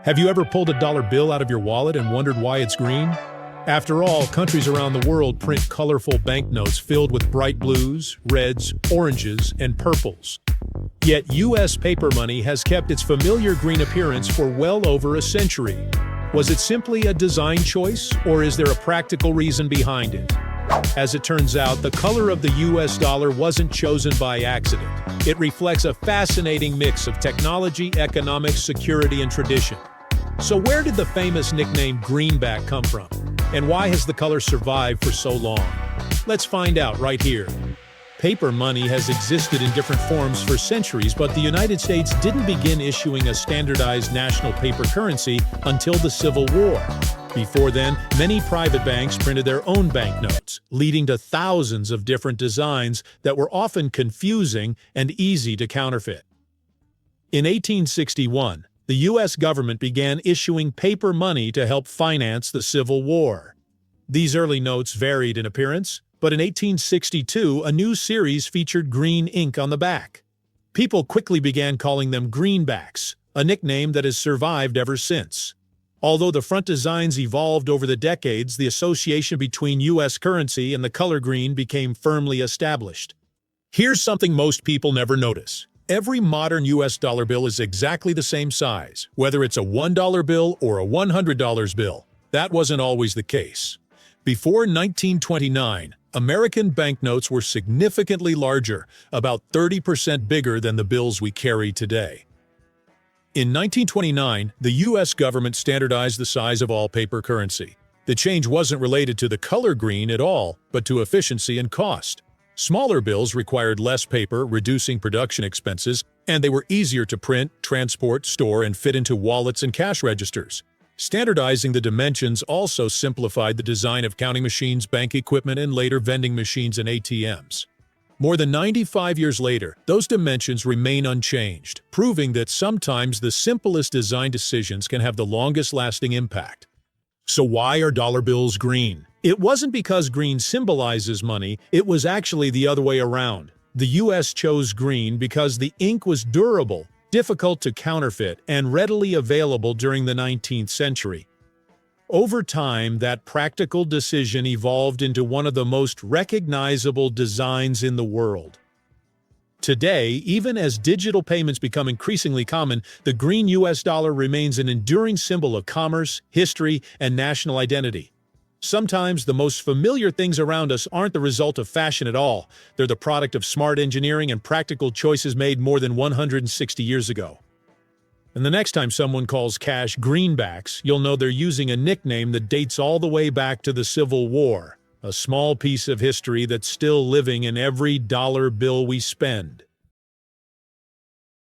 Have you ever pulled a dollar bill out of your wallet and wondered why it's green? After all, countries around the world print colorful banknotes filled with bright blues, reds, oranges, and purples. Yet U.S. paper money has kept its familiar green appearance for well over a century. Was it simply a design choice, or is there a practical reason behind it? As it turns out, the color of the U.S. dollar wasn't chosen by accident. It reflects a fascinating mix of technology, economics, security, and tradition. So where did the famous nickname Greenback come from? And why has the color survived for so long? Let's find out right here. Paper money has existed in different forms for centuries, but the United States didn't begin issuing a standardized national paper currency until the Civil War. Before then, many private banks printed their own banknotes, leading to thousands of different designs that were often confusing and easy to counterfeit. In 1861, the U.S. government began issuing paper money to help finance the Civil War. These early notes varied in appearance, but in 1862, a new series featured green ink on the back. People quickly began calling them greenbacks, a nickname that has survived ever since. Although the front designs evolved over the decades, the association between U.S. currency and the color green became firmly established. Here's something most people never notice. Every modern U.S. dollar bill is exactly the same size, whether it's a $1 bill or a $100 bill. That wasn't always the case. Before 1929, American banknotes were significantly larger, about 30% bigger than the bills we carry today. In 1929, the U.S. government standardized the size of all paper currency. The change wasn't related to the color green at all, but to efficiency and cost. Smaller bills required less paper, reducing production expenses, and they were easier to print, transport, store, and fit into wallets and cash registers. Standardizing the dimensions also simplified the design of counting machines, bank equipment, and later vending machines and ATMs. More than 95 years later, those dimensions remain unchanged, proving that sometimes the simplest design decisions can have the longest-lasting impact. So why are dollar bills green? It wasn't because green symbolizes money, it was actually the other way around. The U.S. chose green because the ink was durable, difficult to counterfeit, and readily available during the 19th century. Over time, that practical decision evolved into one of the most recognizable designs in the world. Today, even as digital payments become increasingly common, the green U.S. dollar remains an enduring symbol of commerce, history, and national identity. Sometimes the most familiar things around us aren't the result of fashion at all. They're the product of smart engineering and practical choices made more than 160 years ago. And the next time someone calls cash greenbacks, you'll know they're using a nickname that dates all the way back to the Civil War, a small piece of history that's still living in every dollar bill we spend.